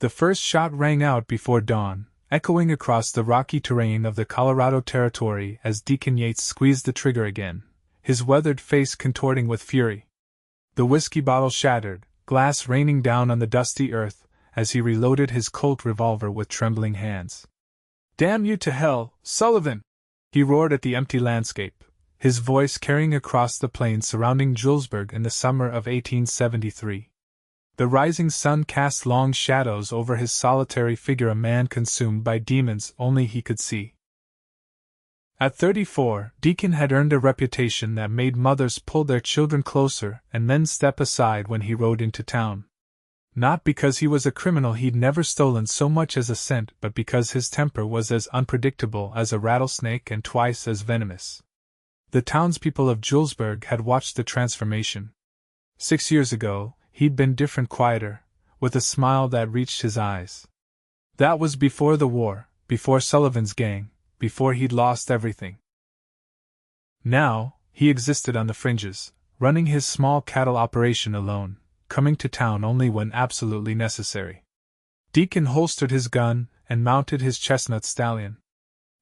The first shot rang out before dawn, echoing across the rocky terrain of the Colorado Territory as Deacon Yates squeezed the trigger again, his weathered face contorting with fury. The whiskey bottle shattered, glass raining down on the dusty earth as he reloaded his Colt revolver with trembling hands. "Damn you to hell, Sullivan!" he roared at the empty landscape, his voice carrying across the plains surrounding Julesburg in the summer of 1873. The rising sun cast long shadows over his solitary figure, a man consumed by demons only he could see. At 34, Deacon had earned a reputation that made mothers pull their children closer and men step aside when he rode into town. Not because he was a criminal he'd never stolen so much as a cent, but because his temper was as unpredictable as a rattlesnake and twice as venomous. The townspeople of Julesburg had watched the transformation. 6 years ago, he'd been different, quieter, with a smile that reached his eyes. That was before the war, before Sullivan's gang, before he'd lost everything. Now, he existed on the fringes, running his small cattle operation alone, coming to town only when absolutely necessary. Deacon holstered his gun and mounted his chestnut stallion.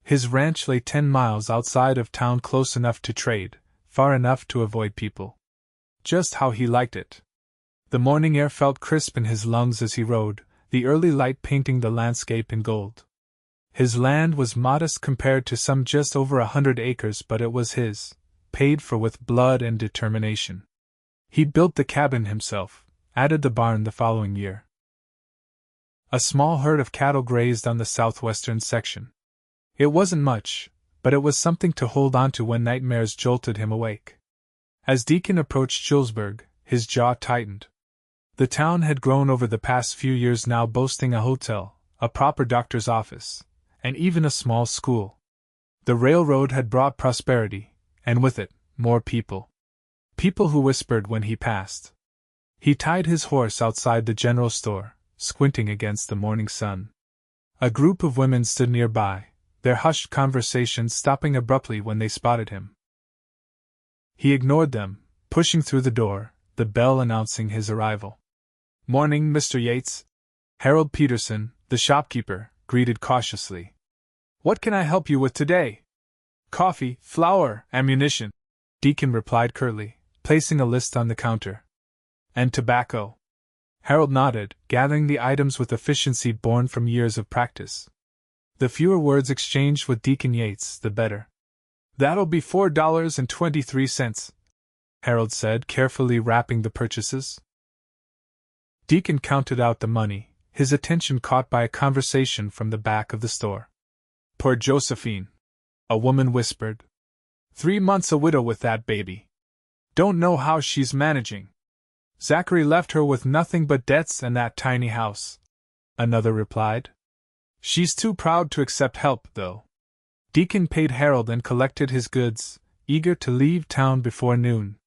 His ranch lay 10 miles outside of town, close enough to trade, far enough to avoid people. Just how he liked it. The morning air felt crisp in his lungs as he rode, the early light painting the landscape in gold. His land was modest compared to some, just over 100 acres, but it was his, paid for with blood and determination. He'd built the cabin himself, added the barn the following year. A small herd of cattle grazed on the southwestern section. It wasn't much, but it was something to hold on to when nightmares jolted him awake. As Deacon approached Julesburg, his jaw tightened. The town had grown over the past few years, now boasting a hotel, a proper doctor's office, and even a small school. The railroad had brought prosperity, and with it, more people. People who whispered when he passed. He tied his horse outside the general store, squinting against the morning sun. A group of women stood nearby, their hushed conversation stopping abruptly when they spotted him. He ignored them, pushing through the door, the bell announcing his arrival. "Morning, Mr. Yates." Harold Peterson, the shopkeeper, greeted cautiously. "What can I help you with today?" "Coffee, flour, ammunition," Deacon replied curtly, placing a list on the counter. "And tobacco." Harold nodded, gathering the items with efficiency born from years of practice. The fewer words exchanged with Deacon Yates, the better. "That'll be $4.23, Harold said, carefully wrapping the purchases. Deacon counted out the money, his attention caught by a conversation from the back of the store. "Poor Josephine," a woman whispered. 3 months a widow with that baby. Don't know how she's managing. Zachary left her with nothing but debts and that tiny house," another replied. "She's too proud to accept help, though." Deacon paid Harold and collected his goods, eager to leave town before noon.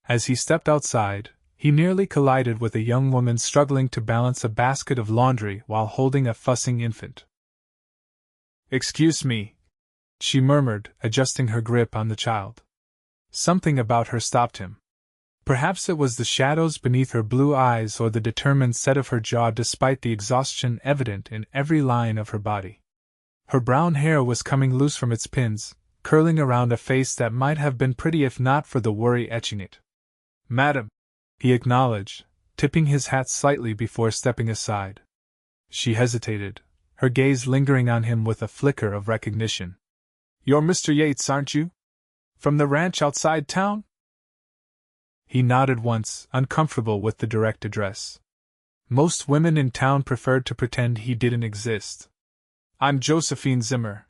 As he stepped outside, he nearly collided with a young woman struggling to balance a basket of laundry while holding a fussing infant. "Excuse me," she murmured, adjusting her grip on the child. Something about her stopped him. Perhaps it was the shadows beneath her blue eyes or the determined set of her jaw despite the exhaustion evident in every line of her body. Her brown hair was coming loose from its pins, curling around a face that might have been pretty if not for the worry etching it. "Madam," he acknowledged, tipping his hat slightly before stepping aside. She hesitated, her gaze lingering on him with a flicker of recognition. "You're Mr. Yates, aren't you? From the ranch outside town?" He nodded once, uncomfortable with the direct address. Most women in town preferred to pretend he didn't exist. "I'm Josephine Zimmer."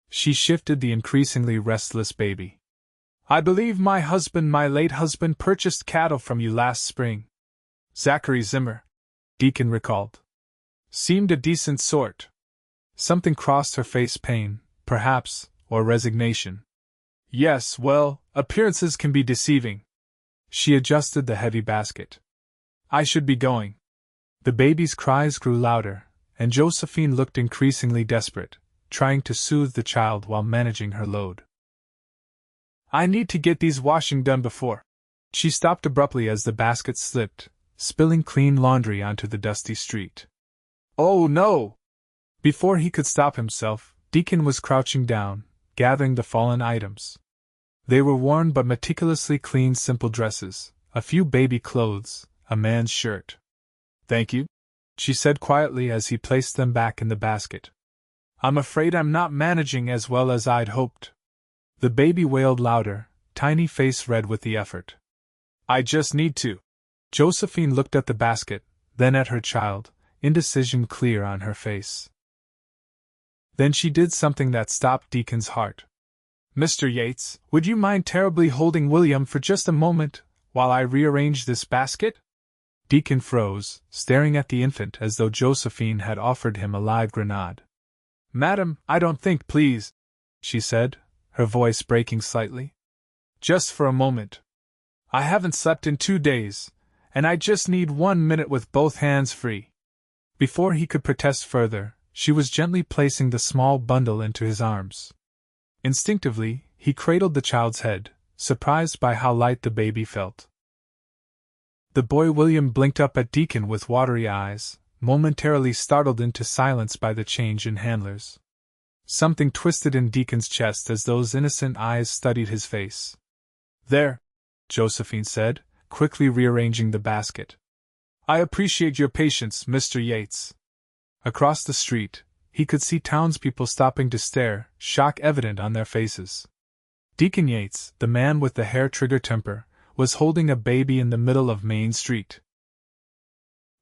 She shifted the increasingly restless baby. "I believe my late husband, purchased cattle from you last spring." "Zachary Zimmer," Deacon recalled. "Seemed a decent sort." Something crossed her face, pain, perhaps, or resignation. "Yes, well, appearances can be deceiving." She adjusted the heavy basket. "I should be going." The baby's cries grew louder, and Josephine looked increasingly desperate, trying to soothe the child while managing her load. "I need to get these washing done before." She stopped abruptly as the basket slipped, spilling clean laundry onto the dusty street. Oh no! Before he could stop himself, Deacon was crouching down, gathering the fallen items. They were worn but meticulously clean simple dresses, a few baby clothes, a man's shirt. Thank you, she said quietly as he placed them back in the basket. I'm afraid I'm not managing as well as I'd hoped. The baby wailed louder, tiny face red with the effort. I just need to. Josephine looked at the basket, then at her child, indecision clear on her face. Then she did something that stopped Deacon's heart. Mr. Yates, would you mind terribly holding William for just a moment, while I rearrange this basket? Deacon froze, staring at the infant as though Josephine had offered him a live grenade. Madam, I don't think, please, she said, her voice breaking slightly. Just for a moment. I haven't slept in 2 days, and I just need 1 minute with both hands free. Before he could protest further, she was gently placing the small bundle into his arms. Instinctively, he cradled the child's head, surprised by how light the baby felt. The boy William blinked up at Deacon with watery eyes, momentarily startled into silence by the change in handlers. Something twisted in Deacon's chest as those innocent eyes studied his face. There, Josephine said, quickly rearranging the basket. I appreciate your patience, Mr. Yates. Across the street, he could see townspeople stopping to stare, shock evident on their faces. Deacon Yates, the man with the hair-trigger temper, was holding a baby in the middle of Main Street.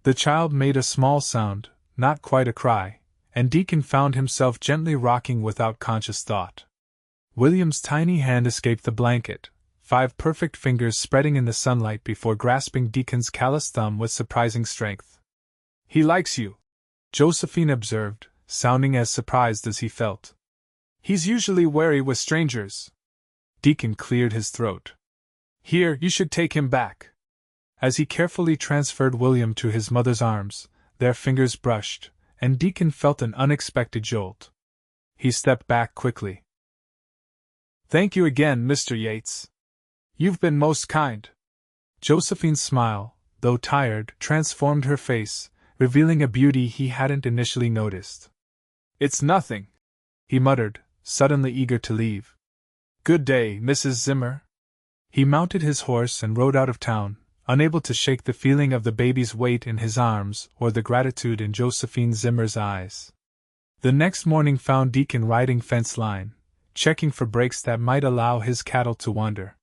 The child made a small sound, not quite a cry, and Deacon found himself gently rocking without conscious thought. William's tiny hand escaped the blanket, 5 perfect fingers spreading in the sunlight before grasping Deacon's calloused thumb with surprising strength. He likes you, Josephine observed, sounding as surprised as he felt. He's usually wary with strangers. Deacon cleared his throat. Here, you should take him back. As he carefully transferred William to his mother's arms, their fingers brushed, and Deacon felt an unexpected jolt. He stepped back quickly. Thank you again, Mr. Yates. You've been most kind. Josephine's smile, though tired, transformed her face, revealing a beauty he hadn't initially noticed. It's nothing, he muttered, suddenly eager to leave. Good day, Mrs. Zimmer. He mounted his horse and rode out of town, unable to shake the feeling of the baby's weight in his arms or the gratitude in Josephine Zimmer's eyes. The next morning found Deacon riding fence line, checking for breaks that might allow his cattle to wander.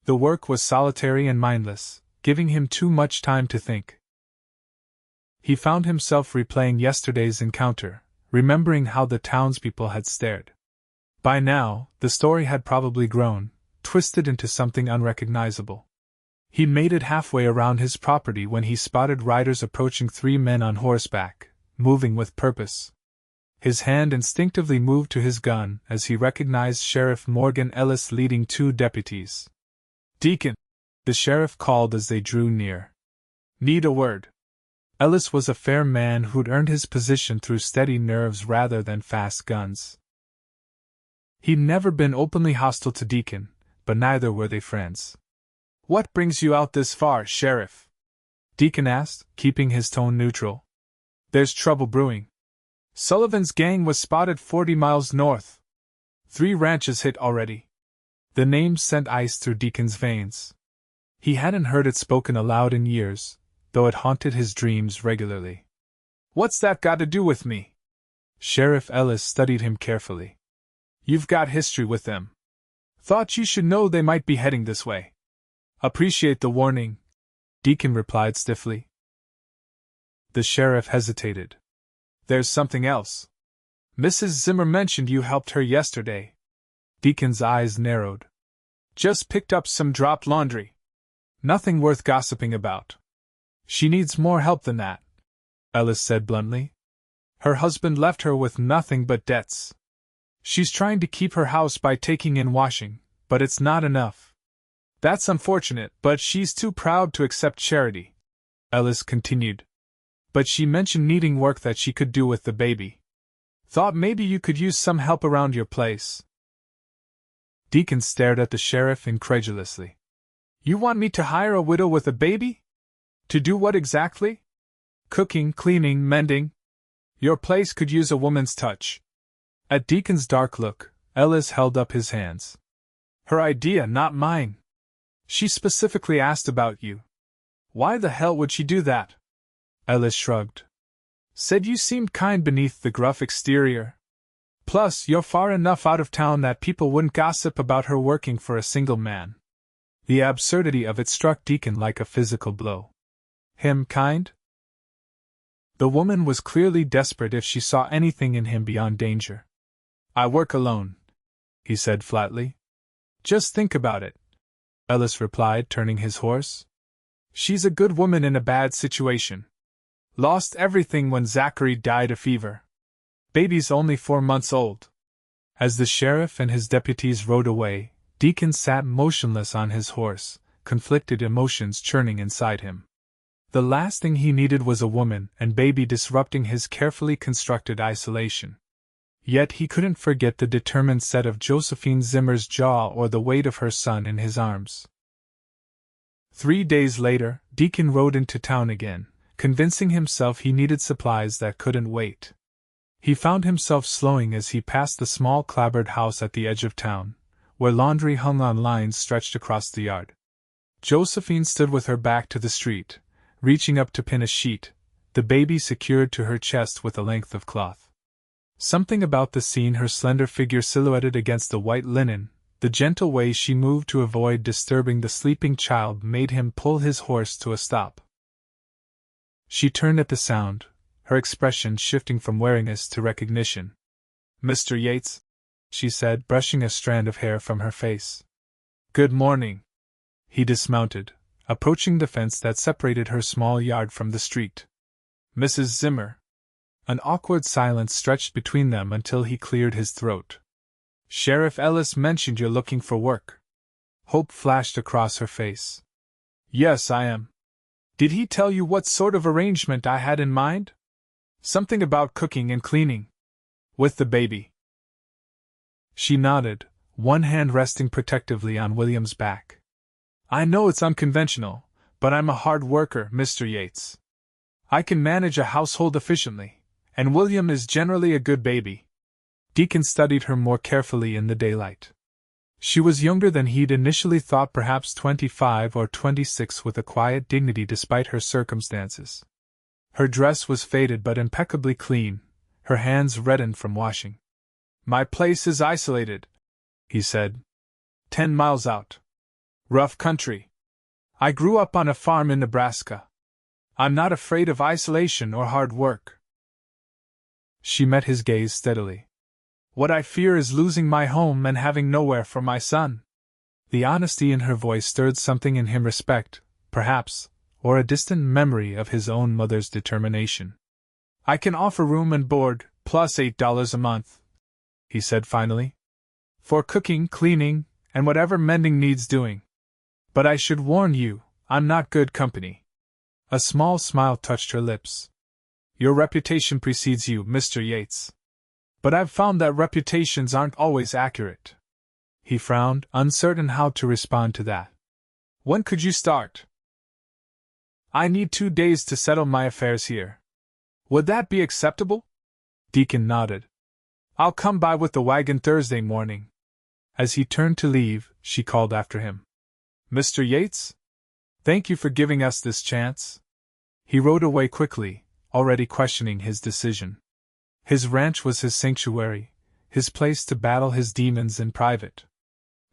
The work was solitary and mindless, giving him too much time to think. He found himself replaying yesterday's encounter, remembering how the townspeople had stared. By now, the story had probably grown, twisted into something unrecognizable. He made it halfway around his property when he spotted riders approaching 3 men on horseback, moving with purpose. His hand instinctively moved to his gun as he recognized Sheriff Morgan Ellis leading 2 deputies. Deacon, the sheriff called as they drew near. Need a word. Ellis was a fair man who'd earned his position through steady nerves rather than fast guns. He'd never been openly hostile to Deacon, but neither were they friends. What brings you out this far, Sheriff? Deacon asked, keeping his tone neutral. There's trouble brewing. Sullivan's gang was spotted 40 miles north. 3 ranches hit already. The name sent ice through Deacon's veins. He hadn't heard it spoken aloud in years, though it haunted his dreams regularly. What's that got to do with me? Sheriff Ellis studied him carefully. You've got history with them. Thought you should know they might be heading this way. Appreciate the warning, Deacon replied stiffly. The sheriff hesitated. There's something else. Mrs. Zimmer mentioned you helped her yesterday. Deacon's eyes narrowed. Just picked up some dropped laundry. Nothing worth gossiping about. She needs more help than that, Ellis said bluntly. Her husband left her with nothing but debts. She's trying to keep her house by taking in washing, but it's not enough. That's unfortunate, but she's too proud to accept charity, Ellis continued. But she mentioned needing work that she could do with the baby. Thought maybe you could use some help around your place. Deacon stared at the sheriff incredulously. You want me to hire a widow with a baby? To do what exactly? Cooking, cleaning, mending? Your place could use a woman's touch. At Deacon's dark look, Ellis held up his hands. Her idea, not mine. She specifically asked about you. Why the hell would she do that? Ellis shrugged. Said you seemed kind beneath the gruff exterior. Plus, you're far enough out of town that people wouldn't gossip about her working for a single man. The absurdity of it struck Deacon like a physical blow. Him kind? The woman was clearly desperate if she saw anything in him beyond danger. I work alone, he said flatly. Just think about it, Ellis replied, turning his horse. She's a good woman in a bad situation. Lost everything when Zachary died of fever. Baby's only 4 months old. As the sheriff and his deputies rode away, Deacon sat motionless on his horse, conflicted emotions churning inside him. The last thing he needed was a woman and baby disrupting his carefully constructed isolation. Yet he couldn't forget the determined set of Josephine Zimmer's jaw or the weight of her son in his arms. 3 days later, Deacon rode into town again, convincing himself he needed supplies that couldn't wait. He found himself slowing as he passed the small clapboard house at the edge of town, where laundry hung on lines stretched across the yard. Josephine stood with her back to the street, reaching up to pin a sheet, the baby secured to her chest with a length of cloth. Something about the scene, her slender figure silhouetted against the white linen, the gentle way she moved to avoid disturbing the sleeping child, made him pull his horse to a stop. She turned at the sound, her expression shifting from wariness to recognition. Mr. Yates, she said, brushing a strand of hair from her face. Good morning. He dismounted, approaching the fence that separated her small yard from the street. Mrs. Zimmer. An awkward silence stretched between them until he cleared his throat. Sheriff Ellis mentioned you're looking for work. Hope flashed across her face. Yes, I am. Did he tell you what sort of arrangement I had in mind? Something about cooking and cleaning. With the baby. She nodded, one hand resting protectively on William's back. I know it's unconventional, but I'm a hard worker, Mr. Yates. I can manage a household efficiently, and William is generally a good baby. Deacon studied her more carefully in the daylight. She was younger than he'd initially thought, perhaps 25 or 26, with a quiet dignity despite her circumstances. Her dress was faded but impeccably clean, her hands reddened from washing. My place is isolated, he said. 10 miles out. Rough country. I grew up on a farm in Nebraska. I'm not afraid of isolation or hard work. She met his gaze steadily. What I fear is losing my home and having nowhere for my son. The honesty in her voice stirred something in him, respect, perhaps, or a distant memory of his own mother's determination. I can offer room and board, plus $8 a month, he said finally. For cooking, cleaning, and whatever mending needs doing. But I should warn you, I'm not good company. A small smile touched her lips. Your reputation precedes you, Mr. Yates. But I've found that reputations aren't always accurate. He frowned, uncertain how to respond to that. When could you start? I need 2 days to settle my affairs here. Would that be acceptable? Deacon nodded. I'll come by with the wagon Thursday morning. As he turned to leave, she called after him. Mr. Yates? Thank you for giving us this chance. He rode away quickly, already questioning his decision. His ranch was his sanctuary, his place to battle his demons in private.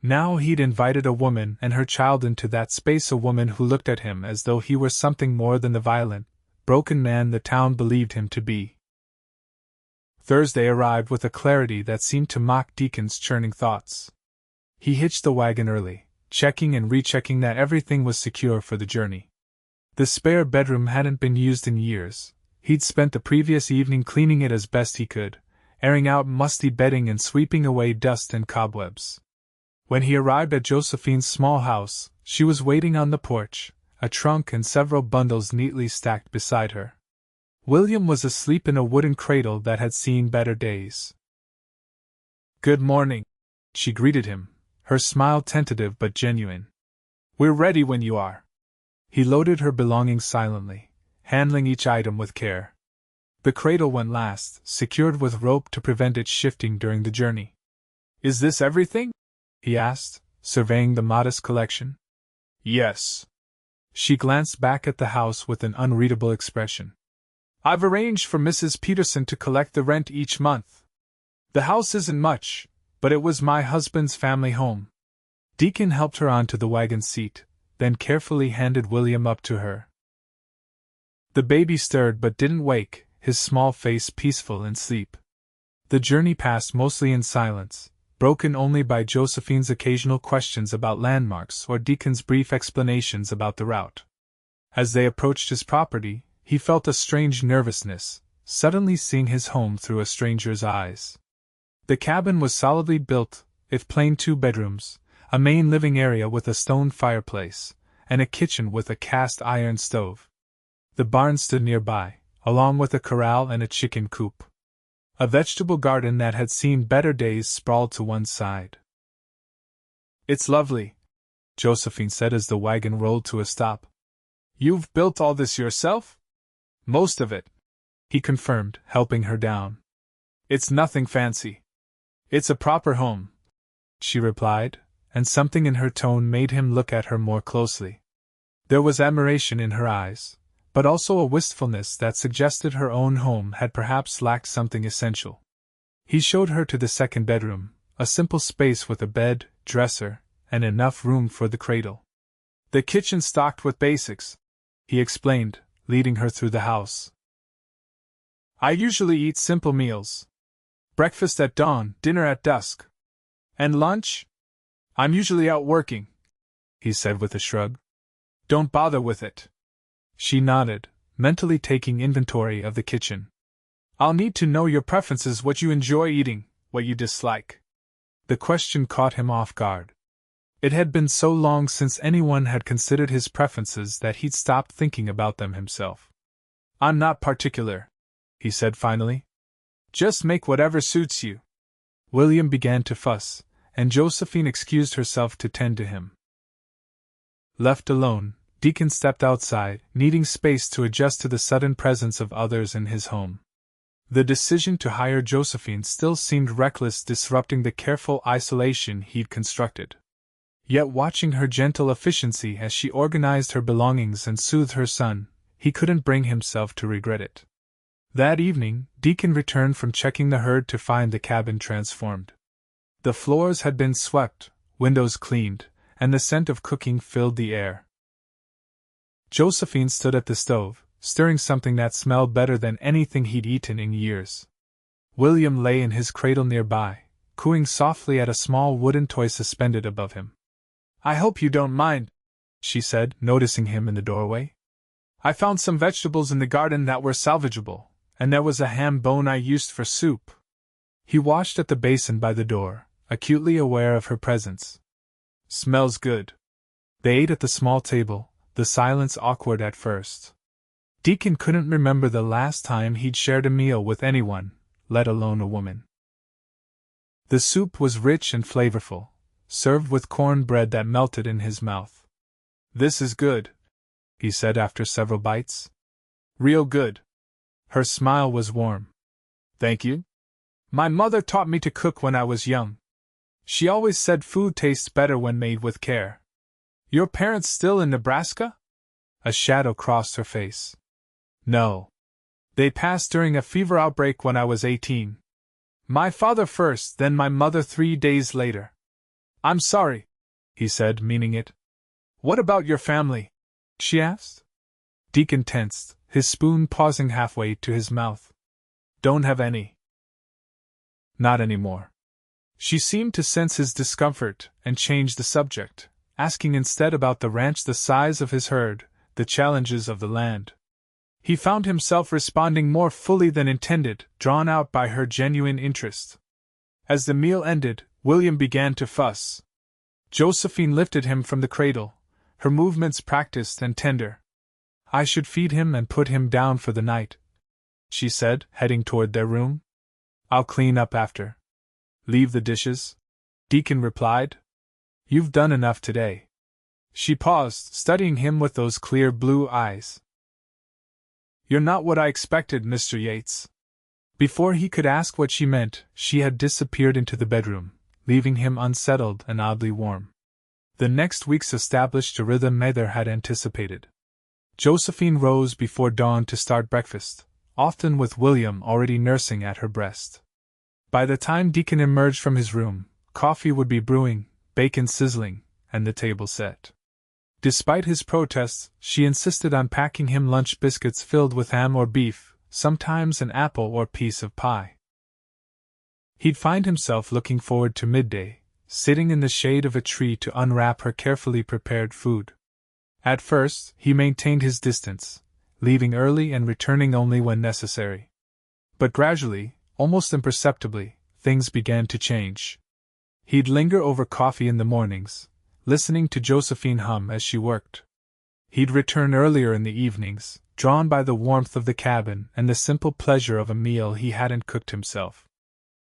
Now he'd invited a woman and her child into that space, a woman who looked at him as though he were something more than the violent, broken man the town believed him to be. Thursday arrived with a clarity that seemed to mock Deacon's churning thoughts. He hitched the wagon early, checking and rechecking that everything was secure for the journey. The spare bedroom hadn't been used in years. He'd spent the previous evening cleaning it as best he could, airing out musty bedding and sweeping away dust and cobwebs. When he arrived at Josephine's small house, she was waiting on the porch, a trunk and several bundles neatly stacked beside her. William was asleep in a wooden cradle that had seen better days. Good morning, she greeted him, her smile tentative but genuine. We're ready when you are. He loaded her belongings silently, handling each item with care. The cradle went last, secured with rope to prevent it shifting during the journey. "Is this everything?" he asked, surveying the modest collection. "Yes." She glanced back at the house with an unreadable expression. "I've arranged for Mrs. Peterson to collect the rent each month. The house isn't much, but it was my husband's family home." Deacon helped her onto the wagon seat, then carefully handed William up to her. The baby stirred but didn't wake, his small face peaceful in sleep. The journey passed mostly in silence, broken only by Josephine's occasional questions about landmarks or Deacon's brief explanations about the route. As they approached his property, he felt a strange nervousness, suddenly seeing his home through a stranger's eyes. The cabin was solidly built, if plain 2 bedrooms, a main living area with a stone fireplace, and a kitchen with a cast iron stove. The barn stood nearby, along with a corral and a chicken coop. A vegetable garden that had seen better days sprawled to one side. "It's lovely," Josephine said as the wagon rolled to a stop. "You've built all this yourself?" "Most of it," he confirmed, helping her down. "It's nothing fancy. It's a proper home," she replied, and something in her tone made him look at her more closely. There was admiration in her eyes, but also a wistfulness that suggested her own home had perhaps lacked something essential. He showed her to the second bedroom, a simple space with a bed, dresser, and enough room for the cradle. "The kitchen stocked with basics," he explained, leading her through the house. "I usually eat simple meals. Breakfast at dawn, dinner at dusk. And lunch? I'm usually out working," he said with a shrug. "Don't bother with it." She nodded, mentally taking inventory of the kitchen. "I'll need to know your preferences, what you enjoy eating, what you dislike." The question caught him off guard. It had been so long since anyone had considered his preferences that he'd stopped thinking about them himself. "I'm not particular," he said finally. "Just make whatever suits you." William began to fuss, and Josephine excused herself to tend to him. Left alone, Deacon stepped outside, needing space to adjust to the sudden presence of others in his home. The decision to hire Josephine still seemed reckless, disrupting the careful isolation he'd constructed. Yet watching her gentle efficiency as she organized her belongings and soothed her son, he couldn't bring himself to regret it. That evening, Deacon returned from checking the herd to find the cabin transformed. The floors had been swept, windows cleaned, and the scent of cooking filled the air. Josephine stood at the stove, stirring something that smelled better than anything he'd eaten in years. William lay in his cradle nearby, cooing softly at a small wooden toy suspended above him. "I hope you don't mind," she said, noticing him in the doorway. "I found some vegetables in the garden that were salvageable, and there was a ham bone I used for soup." He washed at the basin by the door, acutely aware of her presence. "Smells good." They ate at the small table, the silence awkward at first. Deacon couldn't remember the last time he'd shared a meal with anyone, let alone a woman. The soup was rich and flavorful, served with corn bread that melted in his mouth. "This is good," he said after several bites. "Real good." Her smile was warm. "Thank you. My mother taught me to cook when I was young. She always said food tastes better when made with care." "Your parents still in Nebraska?" A shadow crossed her face. "No. They passed during a fever outbreak when I was 18. My father first, then my mother 3 days later." "I'm sorry," he said, meaning it. "What about your family?" she asked. Deacon tensed, his spoon pausing halfway to his mouth. "Don't have any. Not anymore." She seemed to sense his discomfort and changed the subject, asking instead about the ranch, the size of his herd, the challenges of the land. He found himself responding more fully than intended, drawn out by her genuine interest. As the meal ended, William began to fuss. Josephine lifted him from the cradle, her movements practiced and tender. "I should feed him and put him down for the night," she said, heading toward their room. "I'll clean up after." "Leave the dishes?" Deacon replied. "You've done enough today." She paused, studying him with those clear blue eyes. "You're not what I expected, Mr. Yates." Before he could ask what she meant, she had disappeared into the bedroom, leaving him unsettled and oddly warm. The next weeks established a rhythm neither had anticipated. Josephine rose before dawn to start breakfast, often with William already nursing at her breast. By the time Deacon emerged from his room, coffee would be brewing, bacon sizzling, and the table set. Despite his protests, she insisted on packing him lunch biscuits filled with ham or beef, sometimes an apple or piece of pie. He'd find himself looking forward to midday, sitting in the shade of a tree to unwrap her carefully prepared food. At first, he maintained his distance, leaving early and returning only when necessary. But gradually, almost imperceptibly, things began to change. He'd linger over coffee in the mornings, listening to Josephine hum as she worked. He'd return earlier in the evenings, drawn by the warmth of the cabin and the simple pleasure of a meal he hadn't cooked himself.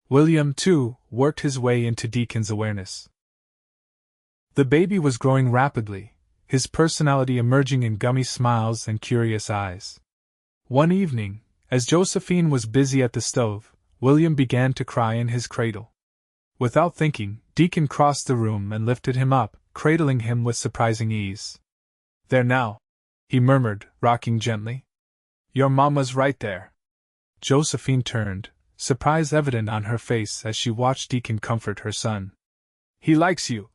William, too, worked his way into Deacon's awareness. The baby was growing rapidly, his personality emerging in gummy smiles and curious eyes. One evening, as Josephine was busy at the stove, William began to cry in his cradle. Without thinking, Deacon crossed the room and lifted him up, cradling him with surprising ease. "There now," he murmured, rocking gently. "Your mama's right there." Josephine turned, surprise evident on her face as she watched Deacon comfort her son. "He likes you,"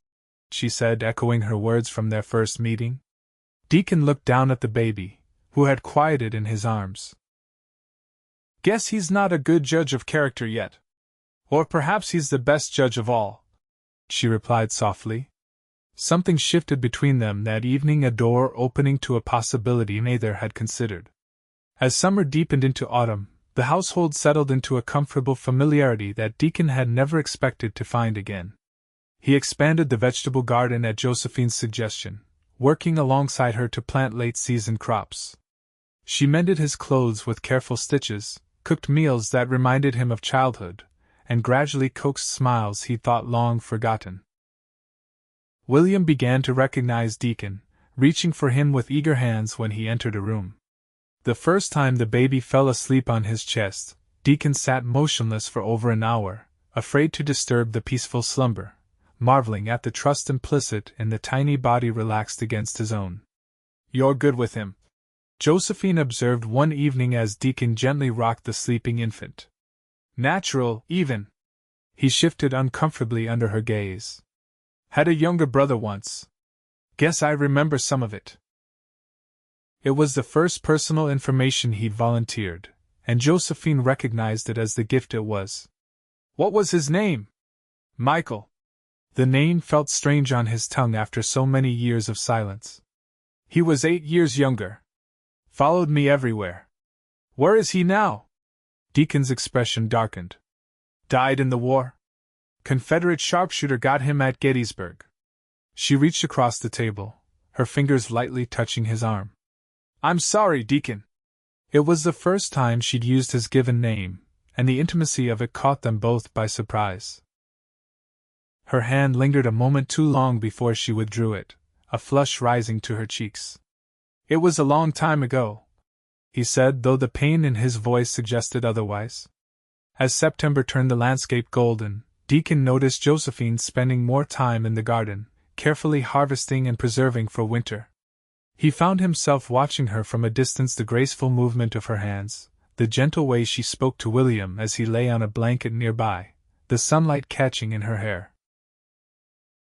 she said, echoing her words from their first meeting. Deacon looked down at the baby, who had quieted in his arms. "Guess he's not a good judge of character yet. Or perhaps he's the best judge of all," she replied softly. Something shifted between them that evening, a door opening to a possibility neither had considered. As summer deepened into autumn, the household settled into a comfortable familiarity that Deacon had never expected to find again. He expanded the vegetable garden at Josephine's suggestion, working alongside her to plant late-season crops. She mended his clothes with careful stitches, cooked meals that reminded him of childhood, and gradually coaxed smiles he thought long forgotten. William began to recognize Deacon, reaching for him with eager hands when he entered a room. The first time the baby fell asleep on his chest, Deacon sat motionless for over an hour, afraid to disturb the peaceful slumber, marveling at the trust implicit in the tiny body relaxed against his own. "You're good with him," Josephine observed one evening as Deacon gently rocked the sleeping infant. "Natural, even." He shifted uncomfortably under her gaze. "Had a younger brother once. Guess I remember some of it." It was the first personal information he'd volunteered, and Josephine recognized it as the gift it was. "What was his name?" "Michael." The name felt strange on his tongue after so many years of silence. "He was 8 years younger. Followed me everywhere." "Where is he now?" Deacon's expression darkened. "Died in the war. Confederate sharpshooter got him at Gettysburg." She reached across the table, her fingers lightly touching his arm. "I'm sorry, Deacon." It was the first time she'd used his given name, and the intimacy of it caught them both by surprise. Her hand lingered a moment too long before she withdrew it, a flush rising to her cheeks. "It was a long time ago," he said, though the pain in his voice suggested otherwise. As September turned the landscape golden, Deacon noticed Josephine spending more time in the garden, carefully harvesting and preserving for winter. He found himself watching her from a distance, the graceful movement of her hands, the gentle way she spoke to William as he lay on a blanket nearby, the sunlight catching in her hair.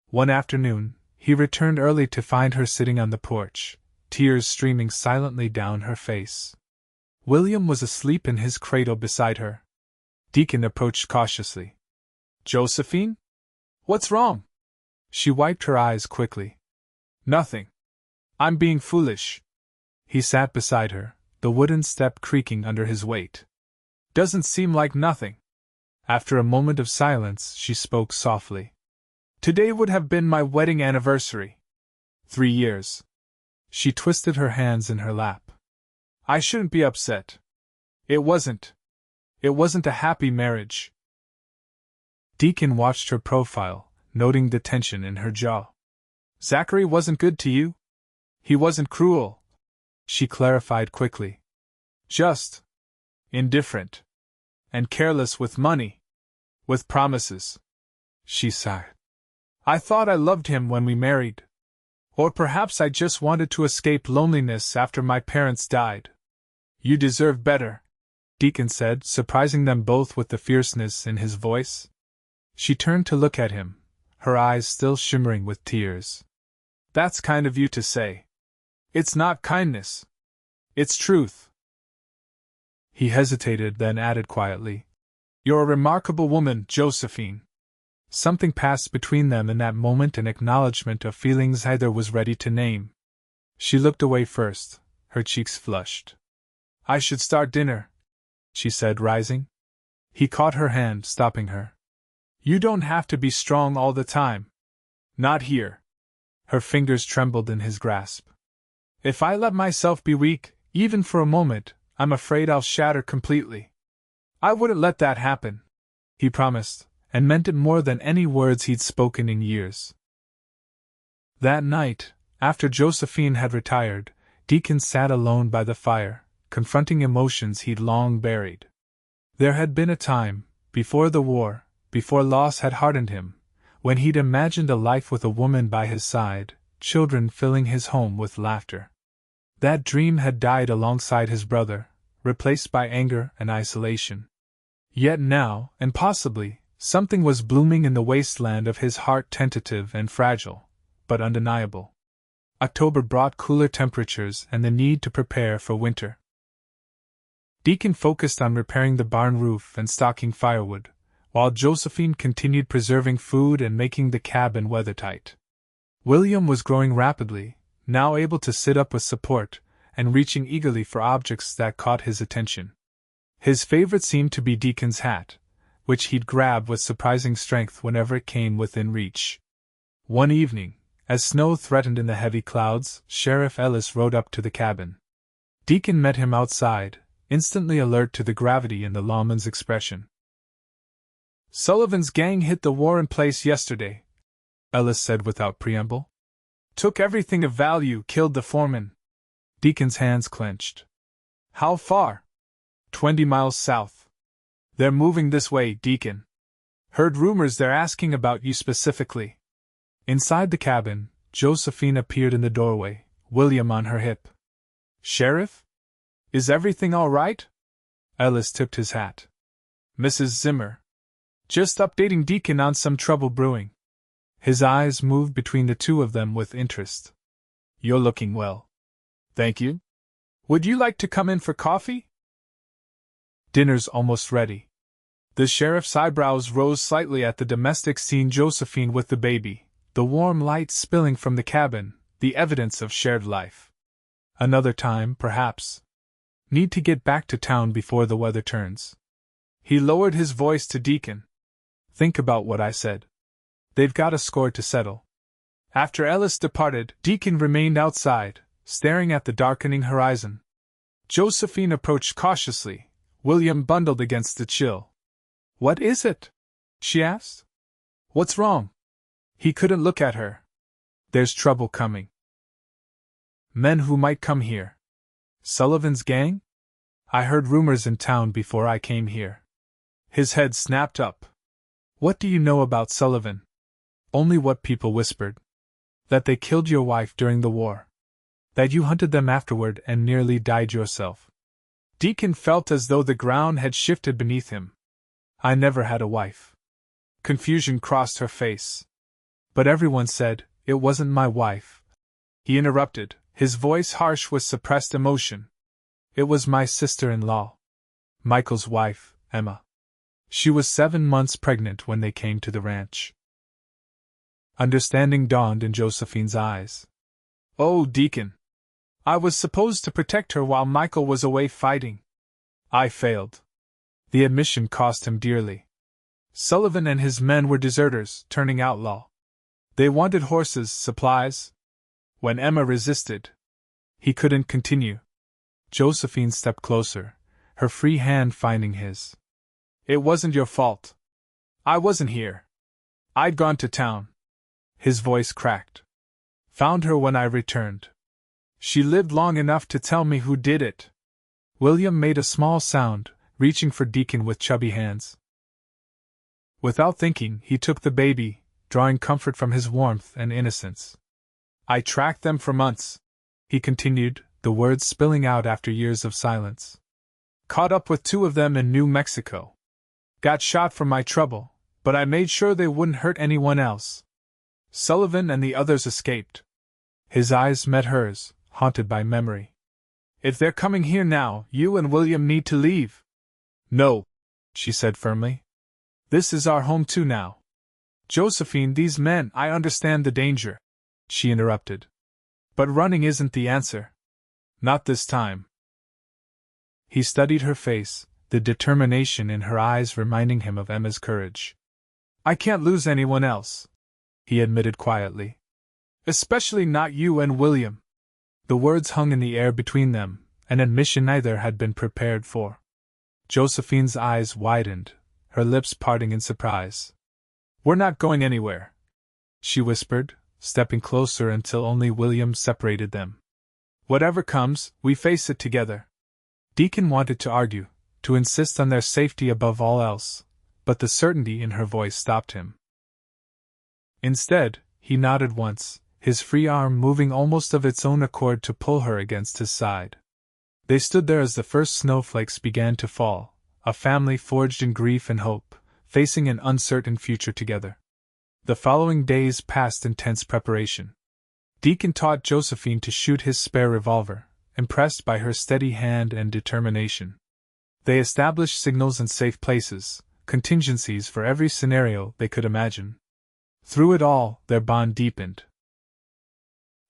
One afternoon, he returned early to find her sitting on the porch, tears streaming silently down her face. William was asleep in his cradle beside her. Deacon approached cautiously. "Josephine? What's wrong?" She wiped her eyes quickly. "Nothing. I'm being foolish." He sat beside her, the wooden step creaking under his weight. "Doesn't seem like nothing." After a moment of silence, she spoke softly. "Today would have been my wedding anniversary. 3 years." She twisted her hands in her lap. "I shouldn't be upset. It wasn't a happy marriage." Deacon watched her profile, noting the tension in her jaw. "Zachary wasn't good to you?" "He wasn't cruel," she clarified quickly. Just indifferent. And careless with money. With promises. She sighed. I thought I loved him when we married. Or perhaps I just wanted to escape loneliness after my parents died. You deserve better, Deacon said, surprising them both with the fierceness in his voice. She turned to look at him, her eyes still shimmering with tears. That's kind of you to say. It's not kindness. It's truth. He hesitated, then added quietly, You're a remarkable woman, Josephine. Something passed between them in that moment, an acknowledgement of feelings neither was ready to name. She looked away first, her cheeks flushed. I should start dinner, she said, rising. He caught her hand, stopping her. You don't have to be strong all the time. Not here. Her fingers trembled in his grasp. If I let myself be weak, even for a moment, I'm afraid I'll shatter completely. I wouldn't let that happen, he promised, and meant it more than any words he'd spoken in years. That night, after Josephine had retired, Deacon sat alone by the fire, confronting emotions he'd long buried. There had been a time, before the war, before loss had hardened him, when he'd imagined a life with a woman by his side, children filling his home with laughter. That dream had died alongside his brother, replaced by anger and isolation. Yet now, and possibly, something was blooming in the wasteland of his heart, tentative and fragile, but undeniable. October brought cooler temperatures and the need to prepare for winter. Deacon focused on repairing the barn roof and stocking firewood, while Josephine continued preserving food and making the cabin weathertight. William was growing rapidly, now able to sit up with support, and reaching eagerly for objects that caught his attention. His favorite seemed to be Deacon's hat, which he'd grab with surprising strength whenever it came within reach. One evening, as snow threatened in the heavy clouds, Sheriff Ellis rode up to the cabin. Deacon met him outside, instantly alert to the gravity in the lawman's expression. Sullivan's gang hit the war in place yesterday, Ellis said without preamble. Took everything of value, killed the foreman. Deacon's hands clenched. How far? 20 miles south. They're moving this way, Deacon. Heard rumors they're asking about you specifically. Inside the cabin, Josephine appeared in the doorway, William on her hip. Sheriff? Is everything all right? Ellis tipped his hat. Mrs. Zimmer. Just updating Deacon on some trouble brewing. His eyes moved between the two of them with interest. You're looking well. Thank you. Would you like to come in for coffee? Dinner's almost ready. The sheriff's eyebrows rose slightly at the domestic scene, Josephine with the baby, the warm light spilling from the cabin, the evidence of shared life. Another time, perhaps. Need to get back to town before the weather turns. He lowered his voice to Deacon. Think about what I said. They've got a score to settle. After Ellis departed, Deacon remained outside, staring at the darkening horizon. Josephine approached cautiously, William bundled against the chill. What is it? She asked. What's wrong? He couldn't look at her. There's trouble coming. Men who might come here. Sullivan's gang? I heard rumors in town before I came here. His head snapped up. What do you know about Sullivan? Only what people whispered. That they killed your wife during the war. That you hunted them afterward and nearly died yourself. Deacon felt as though the ground had shifted beneath him. I never had a wife. Confusion crossed her face. But everyone said, it wasn't my wife. He interrupted, his voice harsh with suppressed emotion. It was my sister-in-law. Michael's wife, Emma. She was 7 months pregnant when they came to the ranch. Understanding dawned in Josephine's eyes. Oh, Deacon. I was supposed to protect her while Michael was away fighting. I failed. The admission cost him dearly. Sullivan and his men were deserters, turning outlaw. They wanted horses, supplies. When Emma resisted, he couldn't continue. Josephine stepped closer, her free hand finding his. It wasn't your fault. I wasn't here. I'd gone to town. His voice cracked. Found her when I returned. She lived long enough to tell me who did it. William made a small sound, reaching for Deacon with chubby hands. Without thinking, he took the baby, drawing comfort from his warmth and innocence. I tracked them for months, he continued, the words spilling out after years of silence. Caught up with 2 of them in New Mexico. Got shot for my trouble, but I made sure they wouldn't hurt anyone else. Sullivan and the others escaped. His eyes met hers, haunted by memory. If they're coming here now, you and William need to leave. No, she said firmly. This is our home too now. Josephine, these men, I understand the danger, she interrupted. But running isn't the answer. Not this time. He studied her face, the determination in her eyes reminding him of Emma's courage. I can't lose anyone else, he admitted quietly. Especially not you and William. The words hung in the air between them, an admission neither had been prepared for. Josephine's eyes widened, her lips parting in surprise. We're not going anywhere, she whispered, stepping closer until only William separated them. Whatever comes, we face it together. Deacon wanted to argue, to insist on their safety above all else, but the certainty in her voice stopped him. Instead, he nodded once, his free arm moving almost of its own accord to pull her against his side. They stood there as the first snowflakes began to fall, a family forged in grief and hope, facing an uncertain future together. The following days passed in tense preparation. Deacon taught Josephine to shoot his spare revolver, impressed by her steady hand and determination. They established signals in safe places, contingencies for every scenario they could imagine. Through it all, their bond deepened.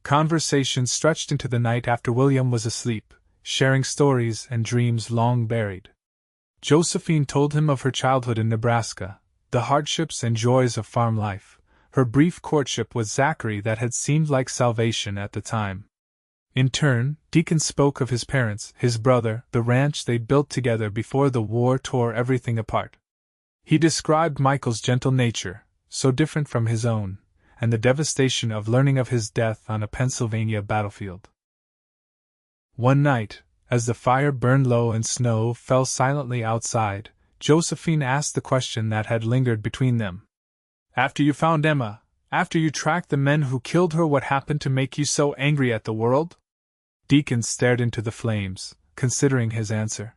Conversation stretched into the night after William was asleep, sharing stories and dreams long buried. Josephine told him of her childhood in Nebraska, the hardships and joys of farm life, her brief courtship with Zachary that had seemed like salvation at the time. In turn, Deacon spoke of his parents, his brother, the ranch they built together before the war tore everything apart. He described Michael's gentle nature, so different from his own, and the devastation of learning of his death on a Pennsylvania battlefield. One night, as the fire burned low and snow fell silently outside, Josephine asked the question that had lingered between them. After you found Emma, after you tracked the men who killed her, what happened to make you so angry at the world? Deacon stared into the flames, considering his answer.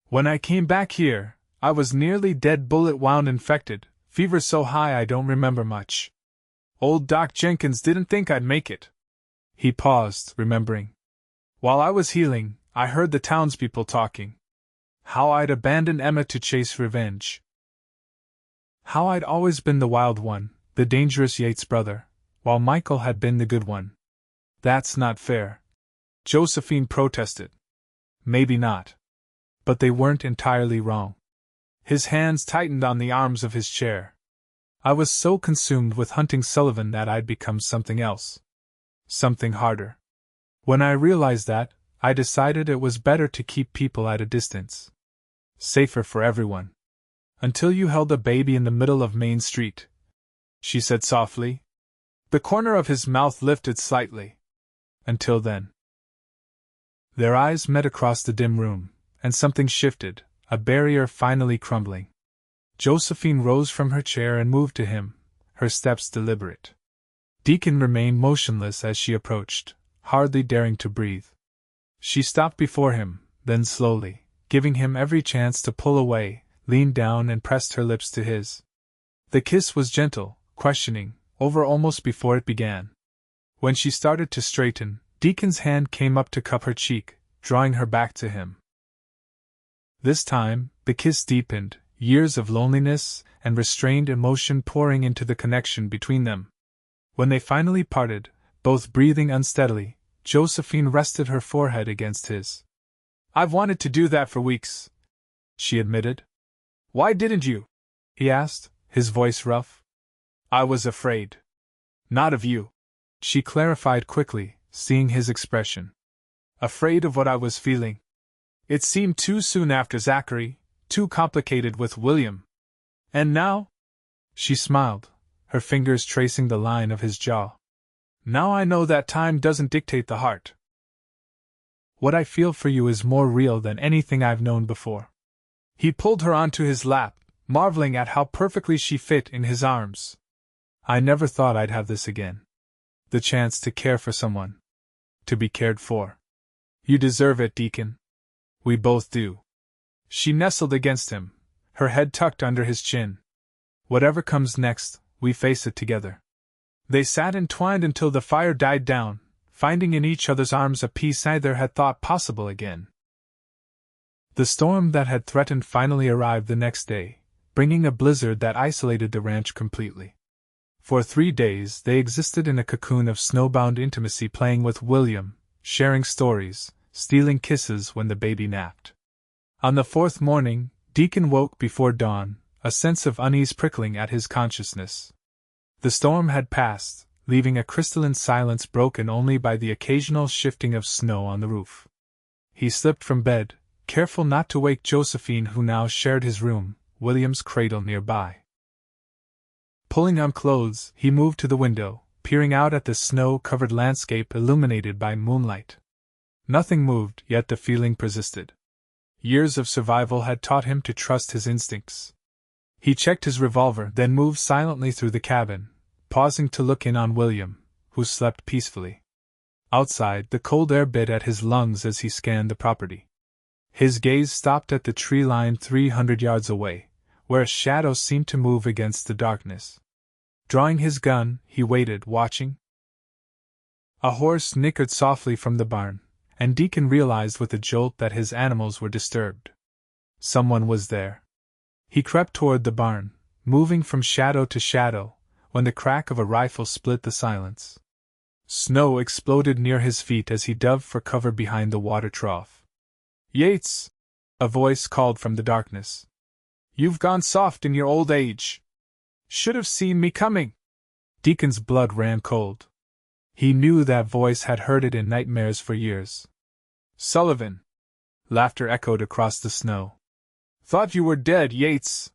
When I came back here, I was nearly dead, bullet wound, infected, fever so high I don't remember much. Old Doc Jenkins didn't think I'd make it. He paused, remembering. While I was healing, I heard the townspeople talking. How I'd abandoned Emma to chase revenge. How I'd always been the wild one, the dangerous Yates brother, while Michael had been the good one. That's not fair, Josephine protested. Maybe not. But they weren't entirely wrong. His hands tightened on the arms of his chair. I was so consumed with hunting Sullivan that I'd become something else. Something harder. When I realized that, I decided it was better to keep people at a distance. Safer for everyone. Until you held a baby in the middle of Main Street, she said softly. The corner of his mouth lifted slightly. Until then. Their eyes met across the dim room, and something shifted, a barrier finally crumbling. Josephine rose from her chair and moved to him, her steps deliberate. Deacon remained motionless as she approached, hardly daring to breathe. She stopped before him, then slowly, giving him every chance to pull away, leaned down and pressed her lips to his. The kiss was gentle, questioning, over almost before it began. When she started to straighten, Deacon's hand came up to cup her cheek, drawing her back to him. This time, the kiss deepened, years of loneliness and restrained emotion pouring into the connection between them. When they finally parted, both breathing unsteadily, Josephine rested her forehead against his. I've wanted to do that for weeks, she admitted. Why didn't you? He asked, his voice rough. I was afraid. Not of you, she clarified quickly, seeing his expression. Afraid of what I was feeling. It seemed too soon after Zachary, too complicated with William. And now? She smiled, her fingers tracing the line of his jaw. Now I know that time doesn't dictate the heart. What I feel for you is more real than anything I've known before. He pulled her onto his lap, marveling at how perfectly she fit in his arms. I never thought I'd have this again. The chance to care for someone. To be cared for. You deserve it, Deacon. We both do. She nestled against him, her head tucked under his chin. Whatever comes next, we face it together. They sat entwined until the fire died down, finding in each other's arms a peace neither had thought possible again. The storm that had threatened finally arrived the next day, bringing a blizzard that isolated the ranch completely. For 3 days they existed in a cocoon of snowbound intimacy, playing with William, sharing stories, stealing kisses when the baby napped. On the 4th morning, Deacon woke before dawn, a sense of unease prickling at his consciousness. The storm had passed, leaving a crystalline silence broken only by the occasional shifting of snow on the roof. He slipped from bed, careful not to wake Josephine, who now shared his room, William's cradle nearby. Pulling on clothes, he moved to the window, peering out at the snow-covered landscape illuminated by moonlight. Nothing moved, yet the feeling persisted. Years of survival had taught him to trust his instincts. He checked his revolver, then moved silently through the cabin, pausing to look in on William, who slept peacefully. Outside, the cold air bit at his lungs as he scanned the property. His gaze stopped at the tree line 300 yards away, where a shadow seemed to move against the darkness. Drawing his gun, he waited, watching. A horse nickered softly from the barn, and Deacon realized with a jolt that his animals were disturbed. Someone was there. He crept toward the barn, moving from shadow to shadow, when the crack of a rifle split the silence. Snow exploded near his feet as he dove for cover behind the water trough. "Yates!" a voice called from the darkness. "You've gone soft in your old age. Should have seen me coming." Deacon's blood ran cold. He knew that voice, had heard it in nightmares for years. "Sullivan!" Laughter echoed across the snow. "Thought you were dead, Yates."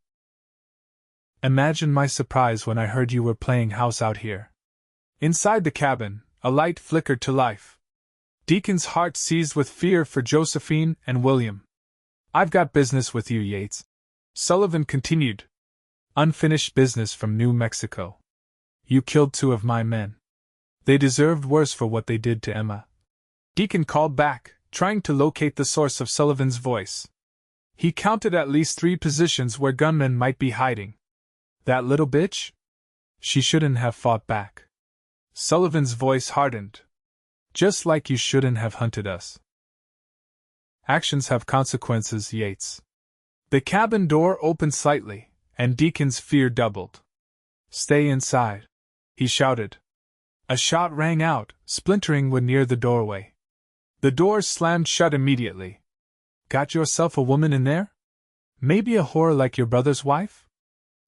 "Imagine my surprise when I heard you were playing house out here." Inside the cabin, a light flickered to life. Deacon's heart seized with fear for Josephine and William. "I've got business with you, Yates," Sullivan continued. "Unfinished business from New Mexico. You killed 2 of my men. They deserved worse for what they did to Emma." Deacon called back, trying to locate the source of Sullivan's voice. He counted at least 3 positions where gunmen might be hiding. "That little bitch? She shouldn't have fought back." Sullivan's voice hardened. "Just like you shouldn't have hunted us." "Actions have consequences, Yates." The cabin door opened slightly, and Deacon's fear doubled. "Stay inside," he shouted. A shot rang out, splintering wood near the doorway. The door slammed shut immediately. "Got yourself a woman in there? Maybe a whore like your brother's wife?"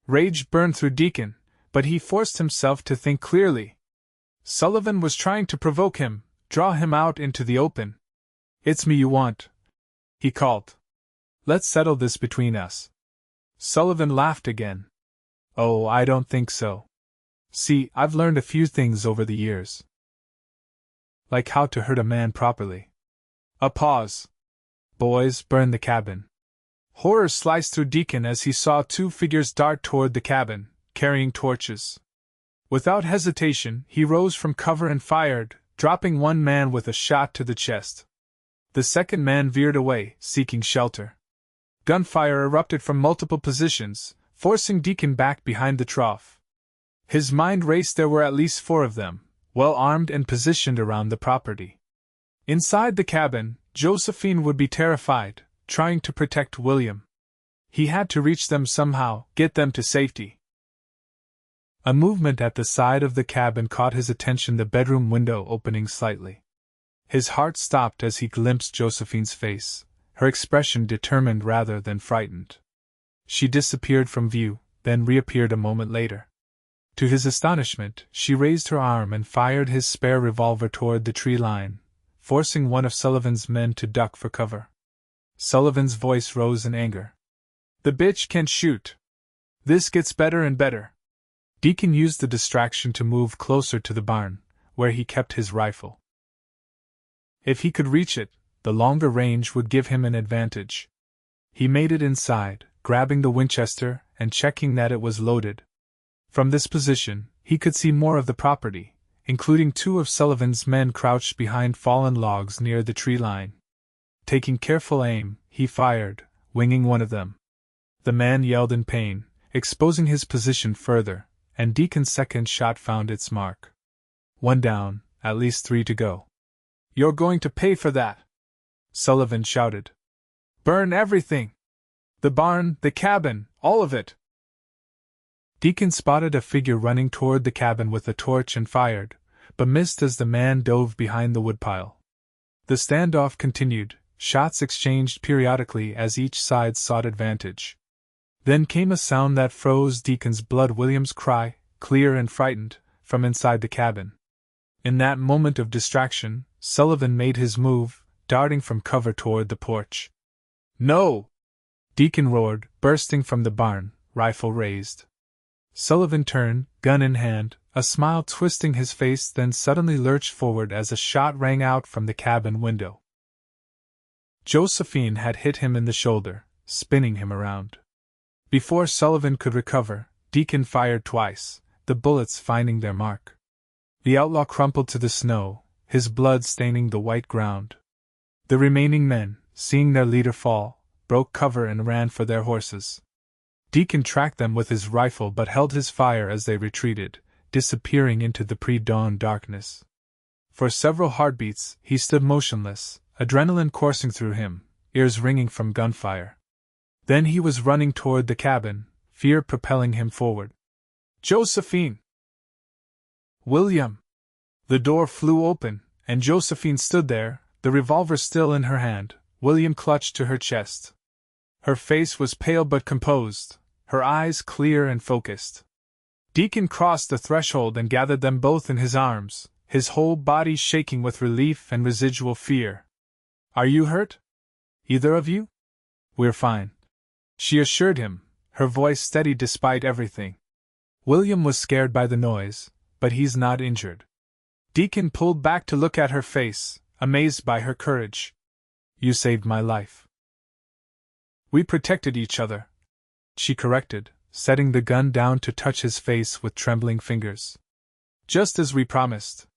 Rage burned through Deacon, but he forced himself to think clearly. Sullivan was trying to provoke him, draw him out into the open. "It's me you want," he called. "Let's settle this between us." Sullivan laughed again. "Oh, I don't think so. See, I've learned a few things over the years. Like how to hurt a man properly." A pause. "Boys, burn the cabin." Horror sliced through Deacon as he saw 2 figures dart toward the cabin, carrying torches. Without hesitation, he rose from cover and fired, dropping one man with a shot to the chest. The second man veered away, seeking shelter. Gunfire erupted from multiple positions, forcing Deacon back behind the trough. His mind raced. There were at least 4 of them, well armed and positioned around the property. Inside the cabin, Josephine would be terrified, trying to protect William. He had to reach them somehow, get them to safety. A movement at the side of the cabin caught his attention, the bedroom window opening slightly. His heart stopped as he glimpsed Josephine's face, her expression determined rather than frightened. She disappeared from view, then reappeared a moment later. To his astonishment, she raised her arm and fired his spare revolver toward the tree line, forcing one of Sullivan's men to duck for cover. Sullivan's voice rose in anger. "The bitch can shoot. This gets better and better." Deacon used the distraction to move closer to the barn, where he kept his rifle. If he could reach it, The longer range would give him an advantage. He made it inside, grabbing the Winchester and checking that it was loaded. From this position, he could see more of the property, including two of Sullivan's men crouched behind fallen logs near the tree line. Taking careful aim, he fired, winging one of them. The man yelled in pain, exposing his position further, and Deacon's second shot found its mark. One down, at least 3 to go. "You're going to pay for that!" Sullivan shouted. "Burn everything! The barn, the cabin, all of it!" Deacon spotted a figure running toward the cabin with a torch and fired, but missed as the man dove behind the woodpile. The standoff continued, shots exchanged periodically as each side sought advantage. Then came a sound that froze Deacon's blood. William's cry, clear and frightened, from inside the cabin. In that moment of distraction, Sullivan made his move, darting from cover toward the porch. "No!" Deacon roared, bursting from the barn, rifle raised. Sullivan turned, gun in hand, a smile twisting his face, then suddenly lurched forward as a shot rang out from the cabin window. Josephine had hit him in the shoulder, spinning him around. Before Sullivan could recover, Deacon fired twice, the bullets finding their mark. The outlaw crumpled to the snow, his blood staining the white ground. The remaining men, seeing their leader fall, broke cover and ran for their horses. Deacon tracked them with his rifle but held his fire as they retreated, disappearing into the pre-dawn darkness. For several heartbeats, he stood motionless, adrenaline coursing through him, ears ringing from gunfire. Then he was running toward the cabin, fear propelling him forward. "Josephine!" "William!" The door flew open, and Josephine stood there, the revolver still in her hand, William clutched to her chest. Her face was pale but composed, her eyes clear and focused. Deacon crossed the threshold and gathered them both in his arms, his whole body shaking with relief and residual fear. "Are you hurt? Either of you?" "We're fine," she assured him, her voice steady despite everything. William was scared by the noise, but he's not injured. Deacon pulled back to look at her face, amazed by her courage. "You saved my life." "We protected each other," she corrected, setting the gun down to touch his face with trembling fingers. "Just as we promised."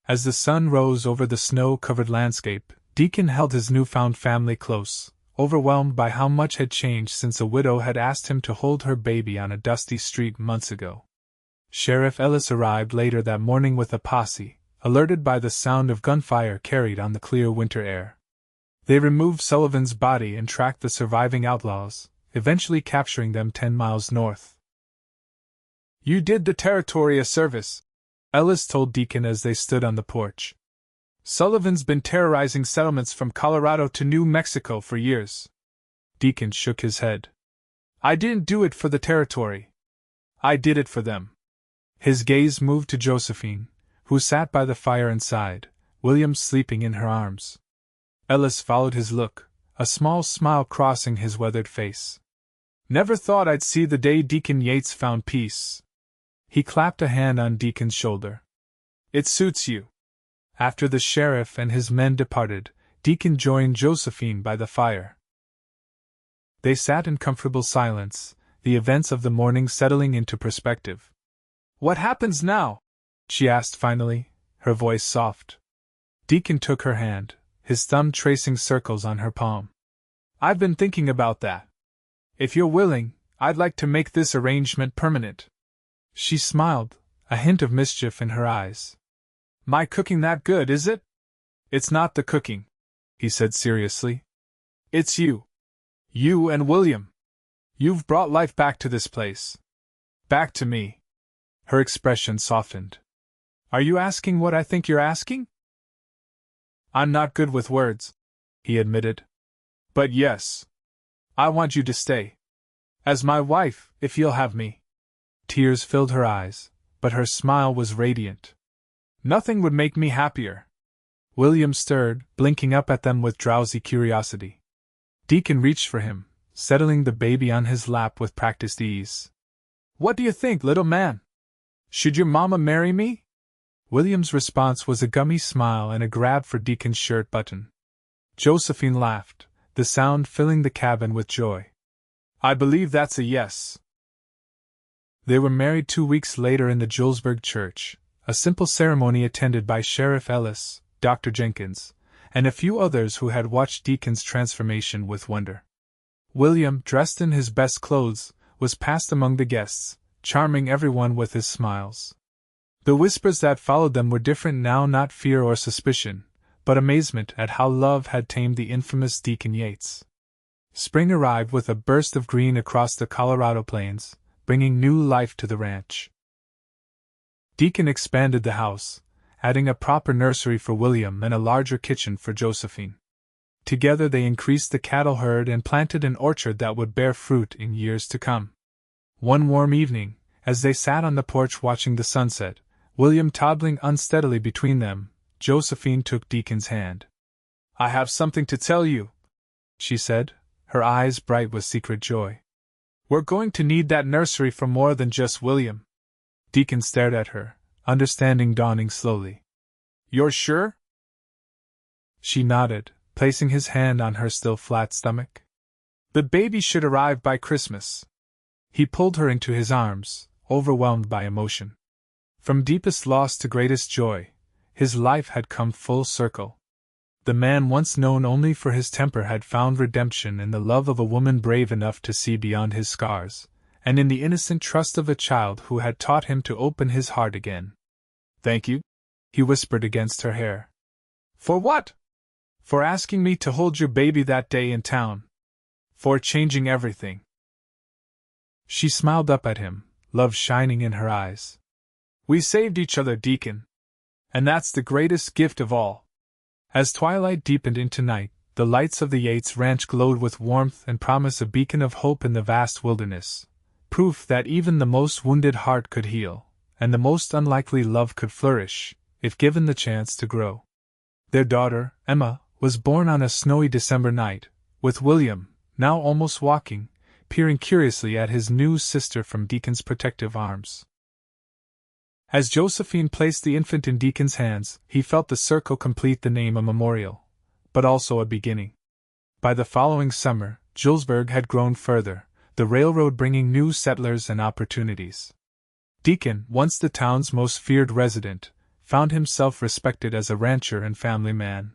As the sun rose over the snow-covered landscape, Deacon held his newfound family close, overwhelmed by how much had changed since a widow had asked him to hold her baby on a dusty street months ago. Sheriff Ellis arrived later that morning with a posse, alerted by the sound of gunfire carried on the clear winter air. They removed Sullivan's body and tracked the surviving outlaws, eventually capturing them 10 miles north. "You did the territory a service," Ellis told Deacon as they stood on the porch. "Sullivan's been terrorizing settlements from Colorado to New Mexico for years." Deacon shook his head. "I didn't do it for the territory. I did it for them." His gaze moved to Josephine, who sat by the fire inside, William sleeping in her arms. Ellis followed his look, a small smile crossing his weathered face. "Never thought I'd see the day Deacon Yates found peace." He clapped a hand on Deacon's shoulder. "It suits you." After the sheriff and his men departed, Deacon joined Josephine by the fire. They sat in comfortable silence, the events of the morning settling into perspective. "What happens now?" she asked finally, her voice soft. Deacon took her hand, his thumb tracing circles on her palm. "I've been thinking about that. If you're willing, I'd like to make this arrangement permanent." She smiled, a hint of mischief in her eyes. "My cooking that good, is it?" "It's not the cooking," he said seriously. "It's you. You and William. You've brought life back to this place. Back to me." Her expression softened. "Are you asking what I think you're asking?" "I'm not good with words," he admitted. "But yes. I want you to stay. As my wife, if you'll have me." Tears filled her eyes, but her smile was radiant. "Nothing would make me happier." William stirred, blinking up at them with drowsy curiosity. Deacon reached for him, settling the baby on his lap with practiced ease. "What do you think, little man? Should your mama marry me?" William's response was a gummy smile and a grab for Deacon's shirt button. Josephine laughed, the sound filling the cabin with joy. I believe that's a yes. They were married 2 weeks later in the Julesburg church, a simple ceremony attended by Sheriff Ellis, Dr. Jenkins, and a few others who had watched Deacon's transformation with wonder. William, dressed in his best clothes, was passed among the guests, charming everyone with his smiles. The whispers that followed them were different now, not fear or suspicion, but amazement at how love had tamed the infamous Deacon Yates. Spring arrived with a burst of green across the Colorado plains, bringing new life to the ranch. Deacon expanded the house, adding a proper nursery for William and a larger kitchen for Josephine. Together they increased the cattle herd and planted an orchard that would bear fruit in years to come. One warm evening, as they sat on the porch watching the sunset, William toddling unsteadily between them, Josephine took Deacon's hand. I have something to tell you, she said, her eyes bright with secret joy. We're going to need that nursery for more than just William. Deacon stared at her, understanding dawning slowly. You're sure? She nodded, placing his hand on her still flat stomach. The baby should arrive by Christmas. He pulled her into his arms, overwhelmed by emotion. From deepest loss to greatest joy, his life had come full circle. The man once known only for his temper had found redemption in the love of a woman brave enough to see beyond his scars, and in the innocent trust of a child who had taught him to open his heart again. Thank you, he whispered against her hair. For what? For asking me to hold your baby that day in town. For changing everything. She smiled up at him, love shining in her eyes. We saved each other, Deacon. And that's the greatest gift of all. As twilight deepened into night, the lights of the Yates ranch glowed with warmth and promise, a beacon of hope in the vast wilderness, proof that even the most wounded heart could heal, and the most unlikely love could flourish, if given the chance to grow. Their daughter, Emma, was born on a snowy December night, with William, now almost walking, peering curiously at his new sister from Deacon's protective arms. As Josephine placed the infant in Deacon's hands, he felt the circle complete, the name a memorial, but also a beginning. By the following summer, Julesburg had grown further, the railroad bringing new settlers and opportunities. Deacon, once the town's most feared resident, found himself respected as a rancher and family man.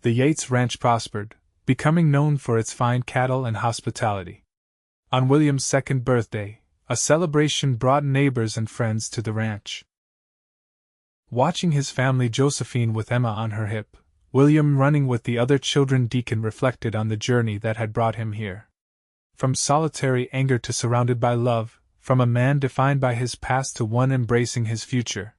The Yates ranch prospered, becoming known for its fine cattle and hospitality. On William's second birthday, a celebration brought neighbors and friends to the ranch. Watching his family, Josephine with Emma on her hip, William running with the other children, Deacon reflected on the journey that had brought him here. From solitary anger to surrounded by love, from a man defined by his past to one embracing his future.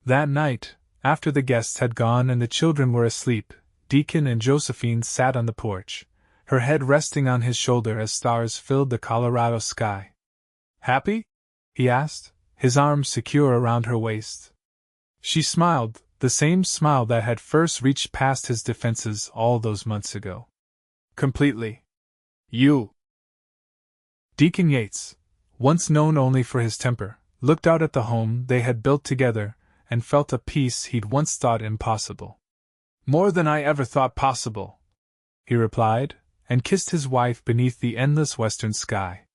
That night, after the guests had gone and the children were asleep, Deacon and Josephine sat on the porch, her head resting on his shoulder as stars filled the Colorado sky. Happy? He asked, his arms secure around her waist. She smiled, the same smile that had first reached past his defenses all those months ago. Completely. You. Deacon Yates, once known only for his temper, looked out at the home they had built together and felt a peace he'd once thought impossible. More than I ever thought possible, he replied, and kissed his wife beneath the endless western sky.